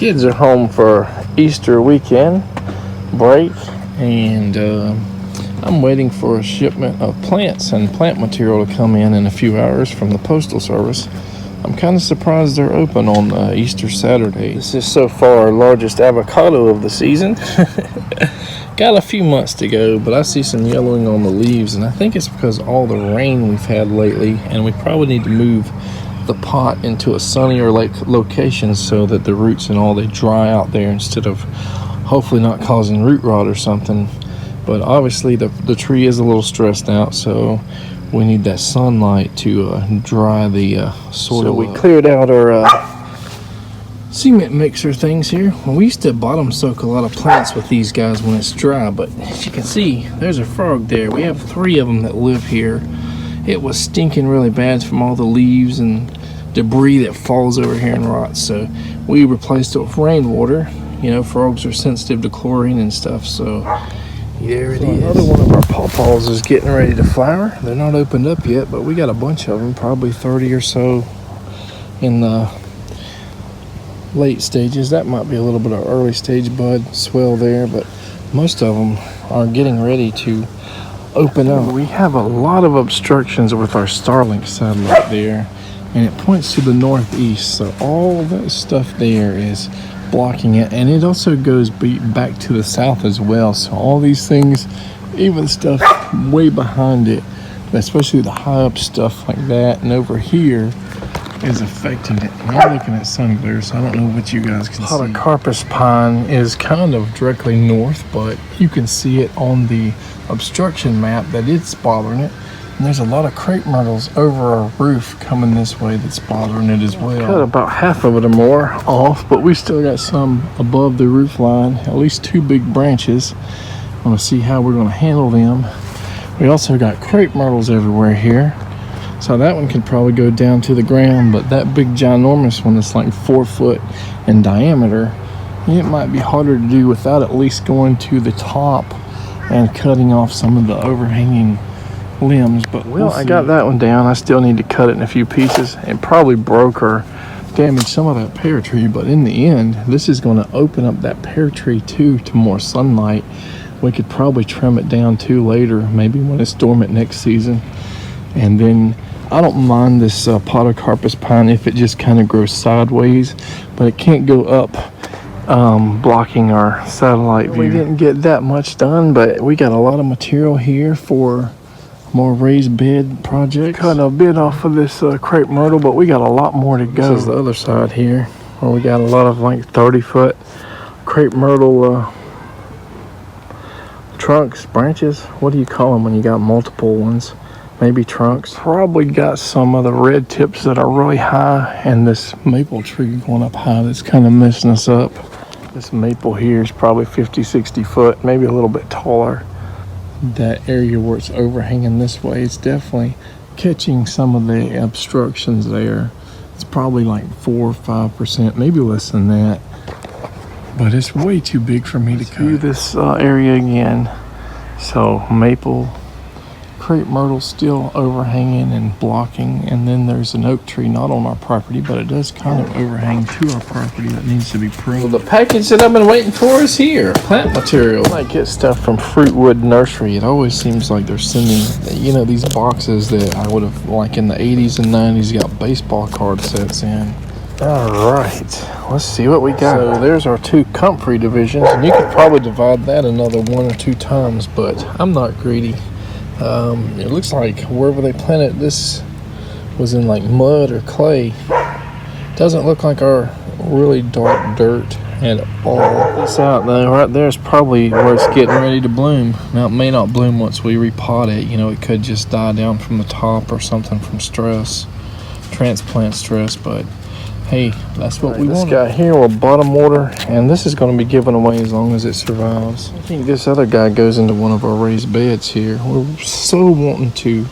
Kids are home for Easter weekend break, and I'm waiting for a shipment of plants and plant material to come in a few hours from the Postal Service. I'm kind of surprised they're open on Easter Saturday. This is so far our largest avocado of the season. Got a few months to go, but I see some yellowing on the leaves, and I think it's because of all the rain we've had lately, and we probably need to move the pot into a sunnier location so that the roots and all, they dry out there instead of hopefully not causing root rot or something. But obviously the tree is a little stressed out, so we need that sunlight to dry the soil. So we cleared out our cement mixer things here. Well, we used to bottom soak a lot of plants with these guys when it's dry, but as you can see, there's a frog there. We have 3 of them that live here. It was stinking really bad from all the leaves and debris that falls over here and rots, so we replaced it with rainwater. You know, frogs are sensitive to chlorine and stuff, so there it is. Another one of our pawpaws is getting ready to flower. They're not opened up yet, but we got a bunch of them, probably 30 or so in the late stages. That might be a little bit of early stage bud swell there, but most of them are getting ready to open up. We have a lot of obstructions with our Starlink satellite there, and it points to the northeast, so all that stuff there is blocking it, and it also goes back to the south as well. So all these things, even stuff way behind it, especially the high up stuff like that and over here, is affecting it. And I'm looking at sun glare, so I don't know what you guys can see. Podocarpus pine is kind of directly north, but you can see it on the obstruction map that it's bothering it. And there's a lot of crepe myrtles over our roof coming this way that's bothering it as well. Cut about half of it or more off, but we still got some above the roof line, at least 2 big branches. I want to see how we're going to handle them. We also got crepe myrtles everywhere here, so that one could probably go down to the ground, but that big ginormous one that's like 4 foot in diameter, it might be harder to do without at least going to the top and cutting off some of the overhanging limbs. But well, I got that one down. I still need to cut it in a few pieces, and probably broke or damaged some of that pear tree, but in the end this is going to open up that pear tree too to more sunlight. We could probably trim it down too later, maybe when it's dormant next season. And then I don't mind this podocarpus pine if it just kind of grows sideways, but it can't go up blocking our satellite view. We didn't get that much done, but we got a lot of material here for more raised bed projects. Cut a bit off of this crepe myrtle, but we got a lot more to go. This is the other side here, where we got a lot of like 30-foot crepe myrtle trunks, branches. What do you call them when you got multiple ones? Maybe trunks. Probably got some of the red tips that are really high, and this maple tree going up high that's kind of messing us up. This maple here is probably 50-60 foot, maybe a little bit taller. That area where it's overhanging this way, it's definitely catching some of the obstructions there. It's probably like 4 or 5%, maybe less than that, but it's way too big for me to cut. View this area again. So maple, crepe myrtle still overhanging and blocking, and then there's an oak tree not on our property, but it does kind of overhang to our property that needs to be pruned. Well, the package that I've been waiting for is here. Plant material. I get stuff from Fruitwood Nursery. It always seems like they're sending, you know, these boxes that I would have, like in the 80s and 90s, got baseball card sets in. All right, let's see what we got. So there's our 2 Comfrey divisions, and you could probably divide that another 1 or 2 times, but I'm not greedy. It looks like wherever they planted this was in like mud or clay. Doesn't look like our really dark dirt at all. This out though, right there is probably where it's getting ready to bloom. Now it may not bloom once we repot it. You know, it could just die down from the top or something from stress, transplant stress, but hey, that's what we want. This guy here will bottom water, and this is going to be given away as long as it survives. I think this other guy goes into one of our raised beds here. We're so wanting to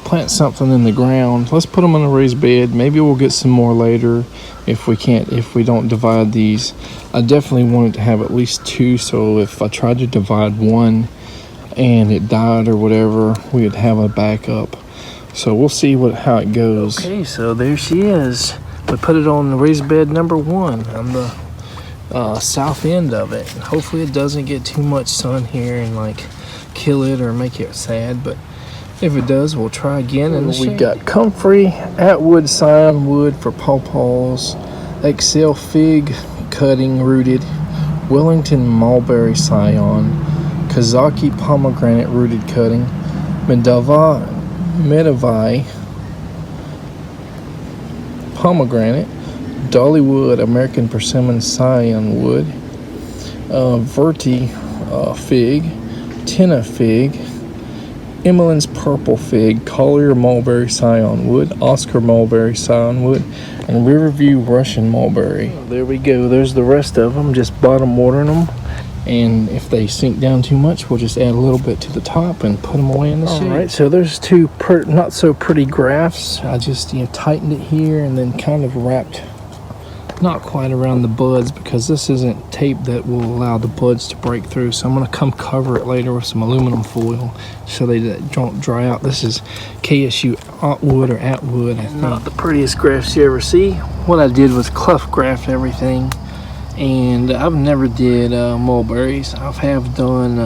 plant something in the ground. Let's put them in a raised bed. Maybe we'll get some more later if we don't divide these. I definitely wanted to have at least 2, so if I tried to divide one and it died or whatever, we would have a backup. So we'll see how it goes. Okay, so there she is. We put it on the raised bed number 1 on the south end of it. Hopefully it doesn't get too much sun here and like kill it or make it sad, but if it does, we'll try again. And we got Comfrey, Atwood, Scionwood for pawpaws, Excell Fig cutting rooted, Wellington Mulberry scion, Kazake Pomegranate rooted cutting, Medavyi Pomegranate, Dollywood American Persimmon Scionwood, Verte Fig, Tena Fig, Emalyn's Purple Fig, Collier Mulberry Scionwood, Oscar Mulberry Scionwood, and Riverview Russian Mulberry. There we go. There's the rest of them. Just bottom watering them. And if they sink down too much, we'll just add a little bit to the top and put them away in the shade. All right, so there's two not so pretty grafts. I just tightened it here and then kind of wrapped not quite around the buds because this isn't tape that will allow the buds to break through. So I'm going to come cover it later with some aluminum foil so they don't dry out. This is KSU-Atwood or Atwood, I think. Not the prettiest grafts you ever see. What I did was cleft graft everything. And I've never did mulberries. I have done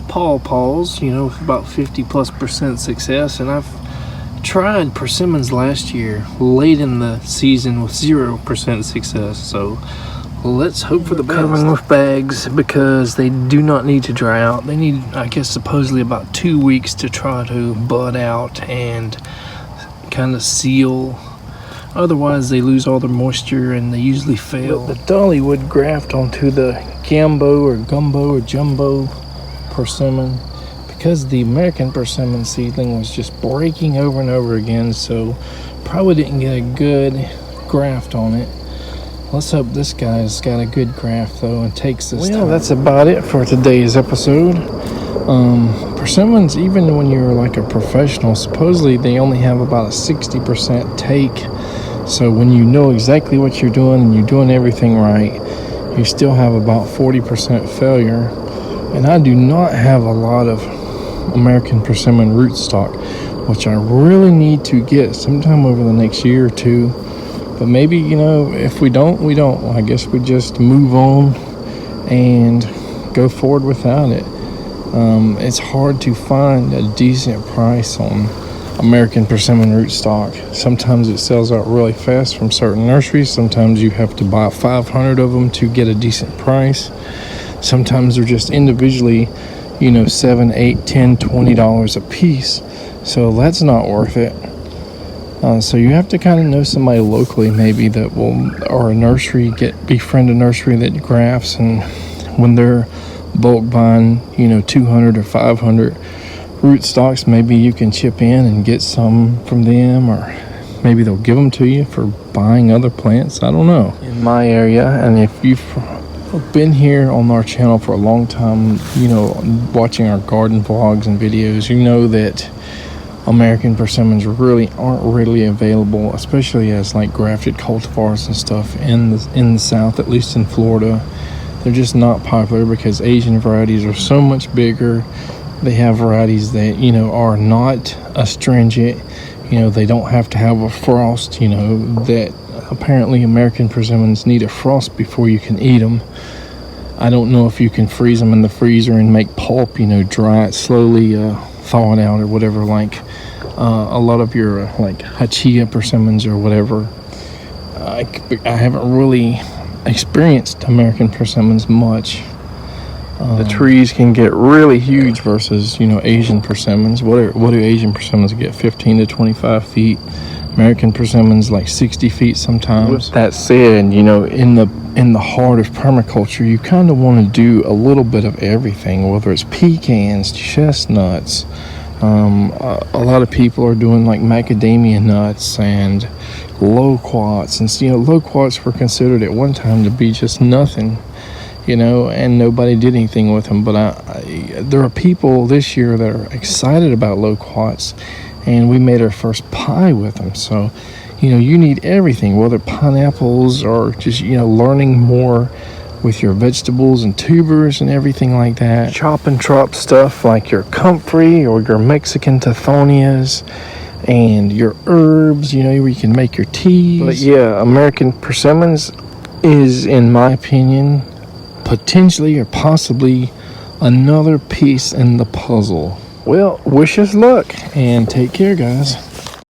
paws, about 50+% success, and I've tried persimmons last year late in the season with 0% success. So let's hope for the best. Covering with bags because they do not need to dry out. They need, I guess, supposedly about 2 weeks to try to bud out and kind of seal. Otherwise they lose all their moisture and they usually fail. But the Dollywood graft onto the gumbo or jumbo persimmon, because the American persimmon seedling was just breaking over and over again, so probably didn't get a good graft on it. Let's hope this guy's got a good graft though and takes this time. That's about it for today's episode. Persimmons, even when you're like a professional, supposedly they only have about a 60% take. So when you know exactly what you're doing and you're doing everything right, you still have about 40% failure. And I do not have a lot of American persimmon rootstock, which I really need to get sometime over the next year or two. But maybe, if we don't, we don't. I guess we just move on and go forward without it. It's hard to find a decent price on American persimmon rootstock. Sometimes it sells out really fast from certain nurseries. Sometimes you have to buy 500 of them to get a decent price. Sometimes they're just individually, $7, $8, $10, $20 a piece. So that's not worth it. So you have to kind of know somebody locally maybe that will, or a nursery, befriend a nursery that grafts, and when they're bulk buying, 200 or 500 rootstocks, maybe you can chip in and get some from them, or maybe they'll give them to you for buying other plants. I don't know. In my area, and if you've been here on our channel for a long time, watching our garden vlogs and videos, you know that American persimmons really aren't readily available, especially as like grafted cultivars and stuff in the South, at least in Florida. They're just not popular because Asian varieties are so much bigger. They have varieties that, are not astringent. They don't have to have a frost, that apparently American persimmons need a frost before you can eat them. I don't know if you can freeze them in the freezer and make pulp, dry it slowly, thaw it out or whatever, like a lot of your like Hachia persimmons or whatever. I haven't really experienced American persimmons much. The trees can get really huge versus, Asian persimmons. What do Asian persimmons get? 15 to 25 feet. American persimmons like 60 feet sometimes. With that said, in the heart of permaculture, you kind of want to do a little bit of everything, whether it's pecans, chestnuts. A lot of people are doing like macadamia nuts and loquats, and loquats were considered at one time to be just nothing, and nobody did anything with them. But there are people this year that are excited about loquats, and we made our first pie with them. So you need everything, whether pineapples or just learning more with your vegetables and tubers and everything like that. Chop and drop stuff like your Comfrey or your Mexican Tithonias and your herbs, you know, where you can make your teas. But yeah, American persimmons is, in my opinion, potentially or possibly another piece in the puzzle. Well, wish us luck and take care, guys.